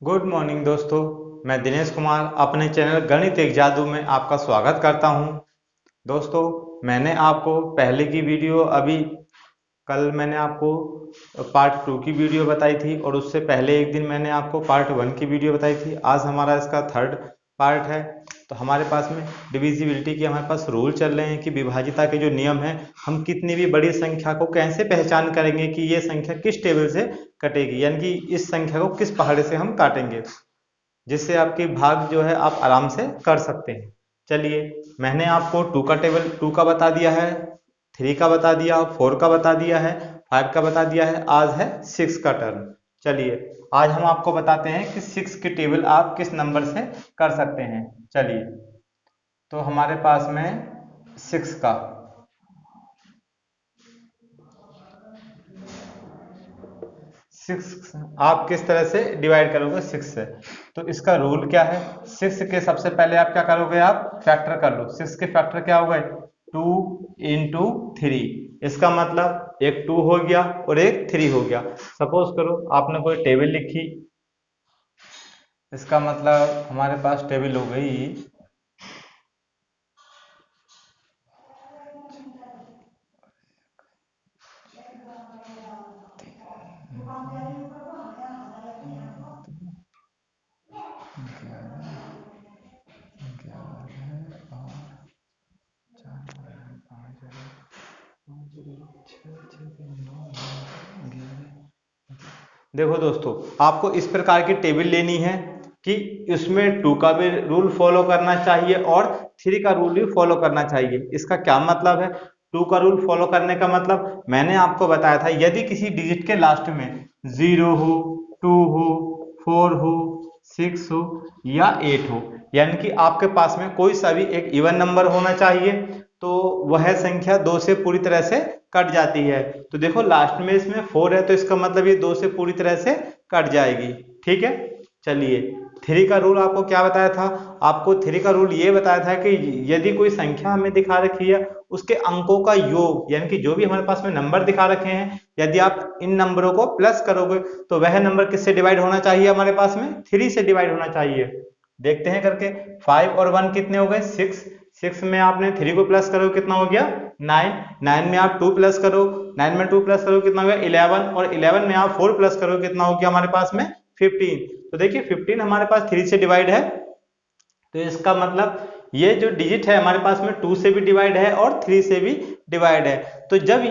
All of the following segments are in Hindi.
गुड मॉर्निंग दोस्तों। मैं दिनेश कुमार अपने चैनल गणित एक जादू में आपका स्वागत करता हूं। दोस्तों, मैंने आपको पहले की वीडियो कल मैंने आपको पार्ट 2 की वीडियो बताई थी और उससे पहले एक दिन मैंने आपको पार्ट 1 की वीडियो बताई थी। आज हमारा इसका थर्ड पार्ट है। तो हमारे पास में डिविजिबिलिटी के हमारे पास रूल चल रहे हैं कि विभाज्यता के जो नियम है, हम कितनी भी बड़ी संख्या को कैसे पहचान करेंगे कि ये संख्या किस टेबल से कटेगी, यानी कि इस संख्या को किस पहाड़े से हम काटेंगे, जिससे आपकी भाग जो है आप आराम से कर सकते हैं। चलिए, मैंने आपको टू का टेबल टू का बता दिया है, थ्री का बता दिया, फोर का बता दिया है, फाइव का बता दिया है। आज है सिक्स का टर्न। चलिए, आज हम आपको बताते हैं कि सिक्स की टेबल आप किस नंबर से कर सकते हैं। चलिए, तो हमारे पास में सिक्स का सिक्स आप किस तरह से डिवाइड करोगे सिक्स से। तो इसका रूल क्या है, सिक्स के सबसे पहले आप क्या करोगे, आप फैक्टर कर लो। सिक्स के फैक्टर क्या हो गए, टू इंटू थ्री। इसका मतलब एक टू हो गया और एक थ्री हो गया। सपोज करो आपने कोई टेबल लिखी, इसका मतलब हमारे पास टेबल हो गई देखो दोस्तों, आपको इस प्रकार की टेबल लेनी है कि इसमें टू का भी रूल फॉलो करना चाहिए और थ्री का रूल भी फॉलो करना चाहिए। इसका क्या मतलब है, टू का रूल फॉलो करने का मतलब मैंने आपको बताया था, यदि किसी डिजिट के लास्ट में जीरो हो, टू हो, फोर हो, सिक्स हो या एट हो, यानी कि आपके पास में कोई सा भी एक इवन नंबर होना चाहिए, तो वह संख्या दो से पूरी तरह से कट जाती है। तो देखो, लास्ट में इसमें फोर है तो इसका मतलब ये दो से पूरी तरह से कट जाएगी। ठीक है। चलिए, थ्री का रूल आपको क्या बताया था, आपको थ्री का रूल ये बताया था कि यदि कोई संख्या हमें दिखा रखी है, उसके अंकों का योग, यानी कि जो भी हमारे पास में नंबर दिखा रखे हैं, यदि आप इन नंबरों को प्लस करोगे तो वह नंबर किससे डिवाइड होना चाहिए, हमारे पास में थ्री से डिवाइड होना चाहिए। देखते हैं करके, फाइव और वन कितने हो गए, सिक्स। सिक्स में आपने थ्री को प्लस करो कितना हो गया, नाइन। नाइन में आप टू प्लस करो, नाइन में टू प्लस करो कितना हो गया, इलेवन। और इलेवन में आप फोर प्लस करो कितना हो गया हमारे पास में, फिफ्टीन। तो देखिए, फिफ्टीन हमारे पास थ्री से डिवाइड है, तो इसका मतलब ये जो डिजिट है हमारे पास में टू से भी डिवाइड है और थ्री से भी डिवाइड है। तो जब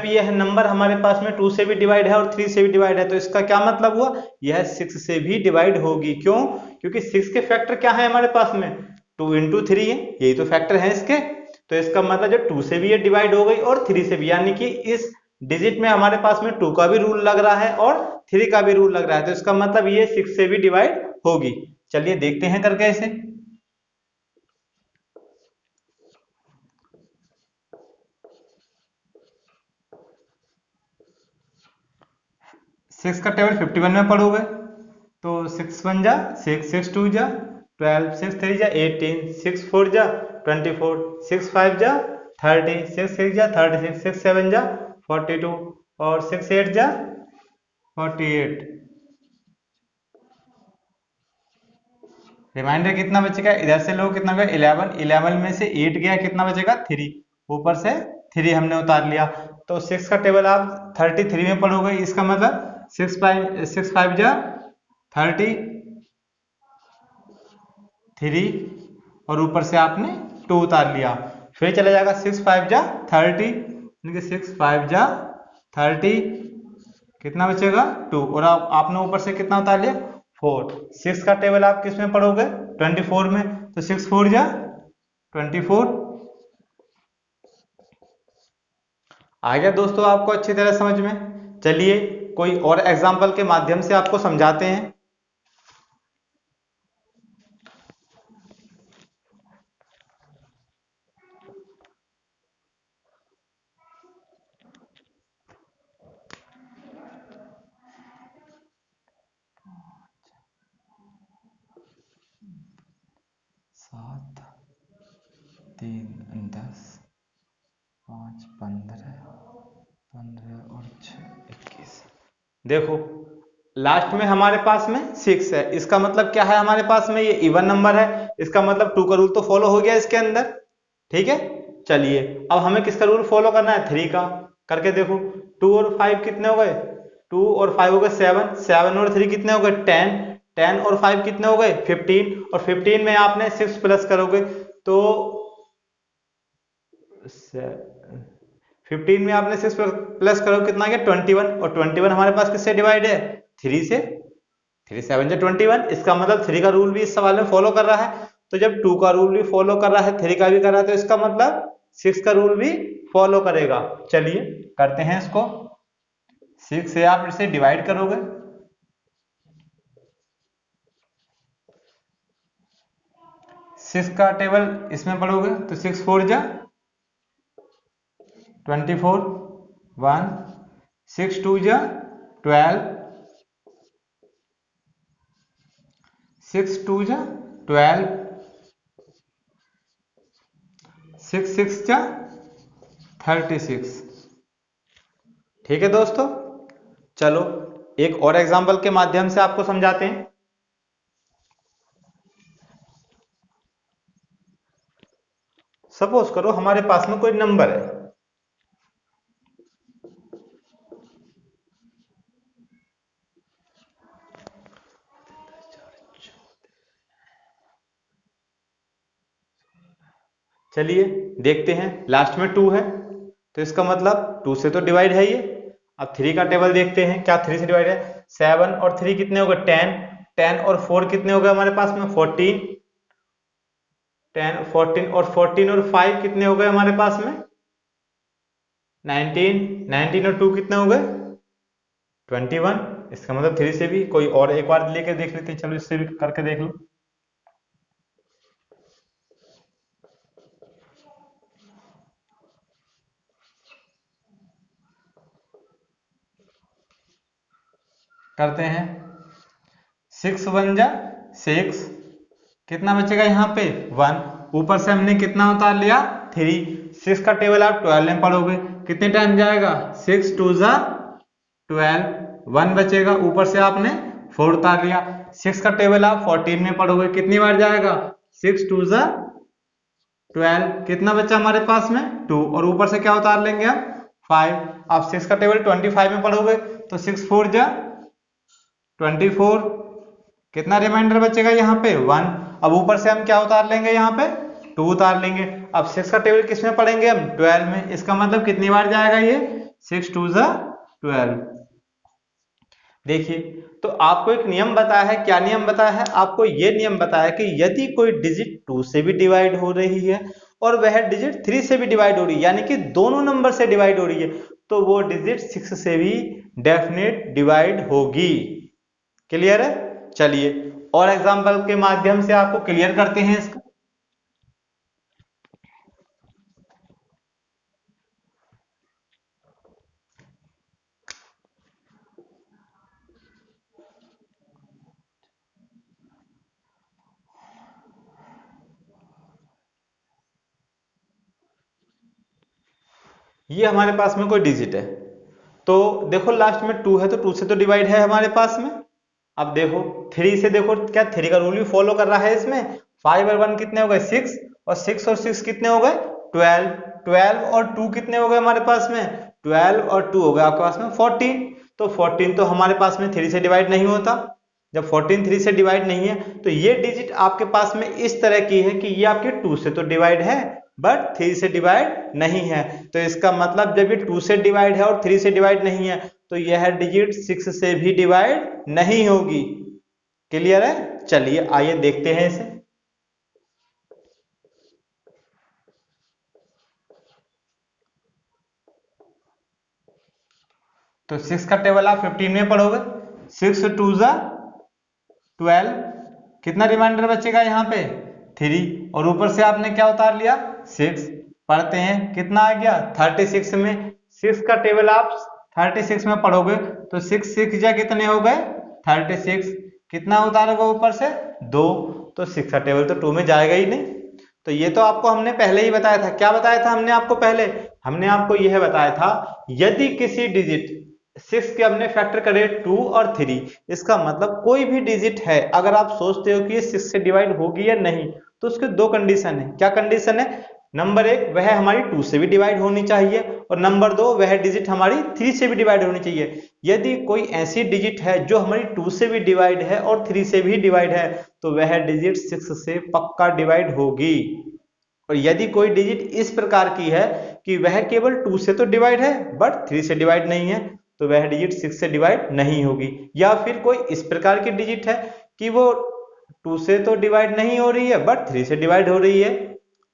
यह नंबर हमारे पास में टू से भी डिवाइड है और थ्री से भी डिवाइड है, तो इसका क्या मतलब हुआ, यह सिक्स से भी डिवाइड होगी। क्यों, क्योंकि सिक्स के फैक्टर क्या है हमारे पास में, टू इंटू थ्री है, यही तो फैक्टर है इसके। तो इसका मतलब जो टू से भी ये डिवाइड हो गई और थ्री से भी, यानी कि इस डिजिट में हमारे पास में टू का भी रूल लग रहा है और थ्री का भी रूल लग रहा है, तो इसका मतलब ये सिक्स से भी डिवाइड होगी। चलिए देखते हैं करके इसे। सिक्स का टेबल 51 में पढ़ोगे तो सिक्स वन जा सिक्स, सिक्स टू जा 12, सिक्स थ्री जा 18, सिक्स फोर जा 24, सिक्स फाइव जा 30, सिक्स सिक्स जा 36, सिक्स सेवन जा 42 और सिक्स एट जा 48। रिमाइंडर कितना बचेगा, इधर से लो कितना गया 11, 11 में से 8 गया कितना बचेगा 3, ऊपर से 3 हमने उतार लिया। तो सिक्स का टेबल आप 33 में पढ़ोगे, इसका मतलब सिक्स फाइव जा 30, 3 और ऊपर से आपने 2 उतार लिया। फिर चला जाएगा सिक्स फाइव जा 30, यानी कि सिक्स फाइव जा 30, कितना बचेगा 2, और आपने ऊपर से कितना उतार लिया 4। सिक्स का टेबल आप किस में पढ़ोगे 24 में, तो सिक्स फोर जा 24। आ गया दोस्तों आपको अच्छी तरह समझ में। चलिए, कोई और एग्जाम्पल के माध्यम से आपको समझाते हैं। 7, 3, 10, 5, 15, 15 और 6, 21। देखो, लास्ट में हमारे पास में 6 है, इसका मतलब क्या है, हमारे पास में ये इवन नंबर है, इसका मतलब 2 का रूल तो फॉलो हो गया इसके अंदर। ठीक है, चलिए अब हमें किसका रूल फॉलो करना है, 3 का। करके देखो, 2 और 5 कितने हो गए, 2 और 5 हो गए 7, 7 और 3 कितने हो गए 10, 10 और 5 कितने हो गए 15, और 15 में आपने 6 प्लस करोगे तो 15 में आपने 6 प्लस करोगे कितना आ गया 21, और 21 हमारे पास किससे डिवाइड है, 3 से। 3 7 जा 21, इसका मतलब 3 का रूल भी इस सवाल में फॉलो कर रहा है। तो जब 2 का रूल भी फॉलो कर रहा है, 3 का भी कर रहा है, तो इसका मतलब 6 का रूल भी फॉलो करेगा। चलिए करते हैं इसको, 6 से आप इसे डिवाइड करोगे, 6 का टेबल इसमें पढ़ोगे तो 6 4 जा 24, 1 6 2 जा 12, 6 2 जा 12, 6 6 जा 36। ठीक है दोस्तों, चलो एक और एग्जांपल के माध्यम से आपको समझाते हैं। सपोज करो हमारे पास में कोई नंबर है, चलिए देखते हैं, लास्ट में 2 है तो इसका मतलब 2 से तो डिवाइड है ये। अब 3 का टेबल देखते हैं, क्या 3 से डिवाइड है, 7 और 3 कितने हो गए 10, 10 और 4 कितने हो गए हमारे पास में 14, 10 14 और 14 और 5 कितने हो गए हमारे पास में 19, 19 और 2 कितने हो गए 21। इसका मतलब 3 से भी, कोई और एक बार लेके देख लेते हैं, चलो इससे भी करके देख लो। करते हैं, 6 1 जा 6, कितना बचेगा यहाँ पे 1, ऊपर से हमने कितना उतार लिया 3, 6 का टेबल आप 12 में पढ़ोगे कितने टाइम जाएगा 6 2 जा 12, 1 बचेगा, ऊपर से आपने 4 उतार लिया। 6 का टेबल आप 14 में पढ़ोगे कितनी बार जाएगा 6 2 जा 12, कितना बच्चा हमारे पास में 2, और ऊपर से क्या उतार लेंगे हम 5। आप 6 का टेबल 25 में पढ़ोगे तो 6 4 जा 24, कितना रिमाइंडर बचेगा यहाँ पे 1। अब ऊपर से हम क्या उतार लेंगे यहाँ पे 2 उतार लेंगे। अब 6 का टेबल किस में पढ़ेंगे हम 12 में, इसका मतलब कितनी बार जाएगा ये 6 2 जा 12। देखिए, तो आपको एक नियम बताया है, क्या नियम बताया है, आपको ये नियम बताया कि यदि कोई डिजिट 2 से भी डिवाइड हो रही है और वह डिजिट 3 से भी डिवाइड हो रही है, यानी कि दोनों नंबर से डिवाइड हो रही है, तो वो डिजिट 6 से भी डेफिनेट डिवाइड होगी। क्लियर है, चलिए और एग्जांपल के माध्यम से आपको क्लियर करते हैं इसको। ये हमारे पास में कोई डिजिट है, तो देखो लास्ट में 2 है तो 2 से तो डिवाइड है हमारे पास में। अब देखो 3 से, देखो क्या 3 का रूल भी फॉलो कर रहा है इसमें। 5 और 1 कितने हो गए 6, और 6 और 6 कितने हो गए 12, 12 और 2 कितने हो गए हमारे पास में 12 और 2 हो गए आपके पास में 14। तो 14 तो हमारे पास में 3 से डिवाइड नहीं होता, जब 14 3 से डिवाइड नहीं है तो ये डिजिट आपके पास में इस तरह की है कि ये आपके 2 से तो डिवाइड है बट 3 से डिवाइड नहीं है। तो इसका मतलब जब ये 2 से डिवाइड है और 3 से डिवाइड नहीं है तो यह डिजिट 6 से भी डिवाइड नहीं होगी। क्लियर है, चलिए आइए देखते हैं इसे। तो 6 का टेबल आप 15 में पढ़ोगे, 6 2 जा 12, कितना रिमाइंडर बचेगा यहाँ पे 3, और ऊपर से आपने क्या उतार लिया 6। पढ़ते हैं कितना आ गया 36 में। 6 का टेबल आप 36 में पढ़ोगे तो 6 6 जा कितने हो गए 36, कितना उतारोगे ऊपर से 2, तो 6 का टेबल तो 2 में जाएगा ही नहीं। तो ये तो आपको हमने पहले ही बताया था, क्या बताया था हमने आपको पहले, हमने आपको यह बताया था यदि किसी डिजिट 6 के हमने फैक्टर करे 2 और 3। इसका मतलब कोई भी डिजिट है, अगर आप सोचते हो कि ये 6 से डिवाइड होगी या नहीं, तो उसके दो कंडीशन है। क्या कंडीशन है? नंबर 1, वह हमारी 2 से भी डिवाइड होनी चाहिए, और नंबर 2, वह डिजिट हमारी 3 से भी डिवाइड होनी चाहिए। यदि कोई ऐसी डिजिट है जो हमारी 2 से भी डिवाइड है और 3 से भी डिवाइड है, तो वह डिजिट 6 से पक्का डिवाइड होगी। और यदि कोई डिजिट इस प्रकार की है कि वह केवल 2 से तो डिवाइड है बट 3 से डिवाइड नहीं है, तो वह डिजिट 6 से डिवाइड नहीं होगी। या फिर कोई इस प्रकार की डिजिट है कि वो 2 से तो डिवाइड नहीं हो रही है बट 3 से डिवाइड हो रही है,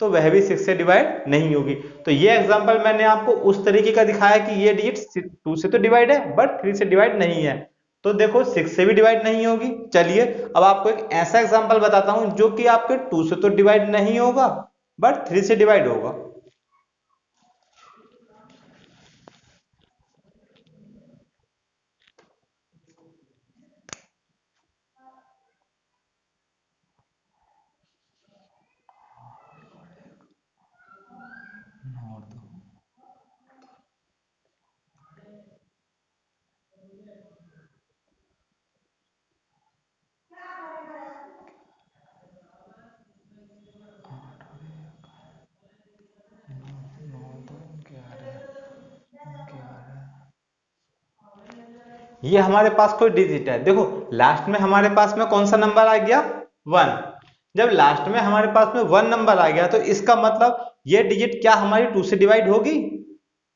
तो वह भी 6 से डिवाइड नहीं होगी। तो ये एग्जांपल मैंने आपको उस तरीके का दिखाया कि ये डिजिट 2 से तो डिवाइड है बट 3 से डिवाइड नहीं है, तो देखो 6 से भी डिवाइड नहीं होगी। चलिए अब आपको एक ऐसा एग्जांपल बताता हूं जो कि आपके 2 से तो डिवाइड नहीं होगा बट 3 से डिवाइड होगा। ये हमारे पास कोई डिजिट है, देखो लास्ट में हमारे पास में कौन सा नंबर आ गया? 1। जब लास्ट में हमारे पास में 1 नंबर आ गया, तो इसका मतलब ये डिजिट क्या हमारी 2 से डिवाइड होगी?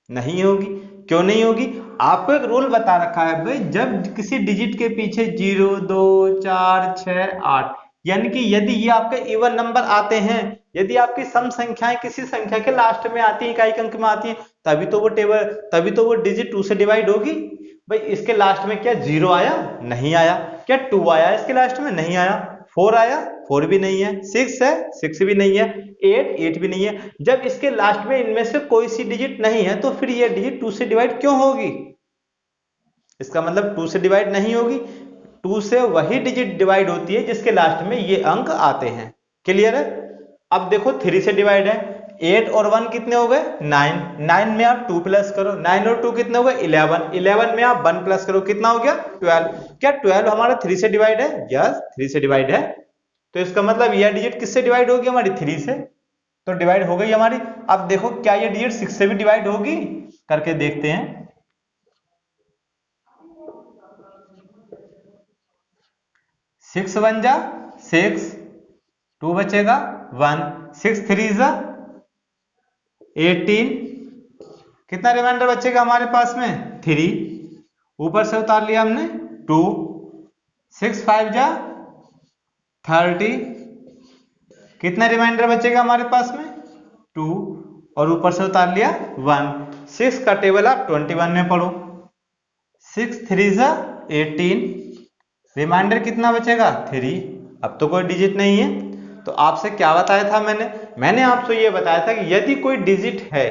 नहीं होगी। क्यों नहीं होगी? आपको एक रूल बता रखा है भाई, जब किसी डिजिट के पीछे 0, 2, 4, 6, 8, यानी कि यदि ये आपके इवन नंबर आते हैं, यदि आपकी सम संख्याएं किसी संख्या के लास्ट में आती है, इकाई अंक में आती है, तभी तो वो डिजिट 2 से डिवाइड होगी। भाई इसके लास्ट में क्या 0 आया? नहीं आया। क्या 2 आया इसके लास्ट में? नहीं आया। 4 आया? 4 भी नहीं है। 6 है? 6 भी नहीं है। 8 भी नहीं है। जब इसके लास्ट में इनमें से कोई सी डिजिट नहीं है, तो फिर ये डिजिट 2 से डिवाइड क्यों होगी? इसका मतलब 2 से डिवाइड नहीं होगी। 2 से वही डिजिट डिवाइड होती है जिसके लास्ट में ये अंक आते हैं। क्लियर है? अब देखो 3 से डिवाइड है। 8 और 1 कितने हो गए? 9। 9 में आप 2 प्लस करो, 9 और 2 कितने हो गए? 11। 11 में आप 1 प्लस करो, कितना हो गया? 12। क्या 12 हमारा 3 से डिवाइड है? यस, 3 से डिवाइड है। तो इसका मतलब यह डिजिट किससे डिवाइड होगी? हमारी 3 से। तो डिवाइड हो गई हमारी। अब देखो क्या ये डिजिट 6 से भी डिवाइड होगी? करके देखते हैं। 6 1 जा 6, 2 बचेगा 1, 6 3 जा 18, कितना रिमाइंडर बचेगा हमारे पास में? 3, ऊपर से उतार लिया हमने 2, 6 5 जा 30, कितना रिमाइंडर बचेगा हमारे पास में? 2, और ऊपर से उतार लिया 1। 6 का टेबल आप 21 में पढ़ो। 6 3 जा 18, रिमाइंडर कितना बचेगा? 3। अब तो कोई डिजिट नहीं है। तो आपसे क्या बताया था मैंने आपसे ये बताया था कि यदि कोई डिजिट है,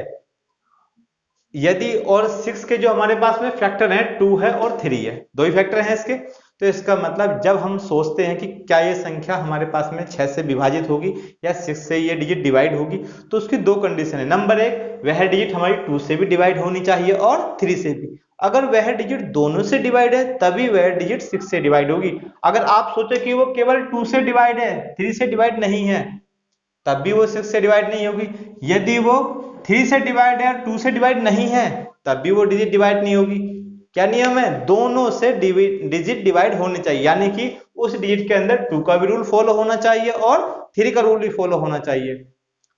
यदि और 6 के जो हमारे पास में फैक्टर हैं 2 है और 3 है, दो ही फैक्टर हैं इसके, तो इसका मतलब जब हम सोचते हैं कि क्या ये संख्या हमारे पास में 6 से विभाजित होगी या 6 से ये डिजिट डिवाइड होगी, तो उसकी दो कंडीशन है। नंबर 1, वह डिजिट हमारी 2 से भी डिवाइड होनी चाहिए और 3 से भी। अगर वह डिजिट दोनों से डिवाइड है तभी वह डिजिट 6 से डिवाइड होगी। अगर आप सोचे कि वो केवल 2 से डिवाइड है, 3 से डिवाइड नहीं है, तब भी वो 6 से डिवाइड नहीं होगी। यदि वो 3 से डिवाइड है और 2 से डिवाइड नहीं है, तब भी वो डिजिट डिवाइड नहीं होगी। क्या नियम है? दोनों से डिजिट डिवाइड होने चाहिए, यानी कि उस डिजिट के अंदर 2 का भी रूल फॉलो होना चाहिए और 3 का रूल भी फॉलो होना चाहिए।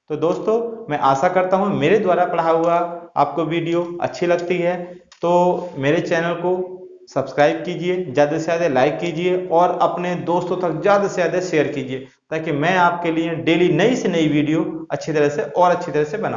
तो दोस्तों, मैं आशा करता हूं मेरे द्वारा पढ़ा हुआ आपको वीडियो अच्छी लगती है, तो मेरे चैनल को सब्सक्राइब कीजिए, ज़्यादा से ज़्यादा लाइक कीजिए और अपने दोस्तों तक ज़्यादा से ज़्यादा शेयर कीजिए, ताकि मैं आपके लिए डेली नई से नई वीडियो अच्छी तरह से और अच्छी तरह से बनाऊं।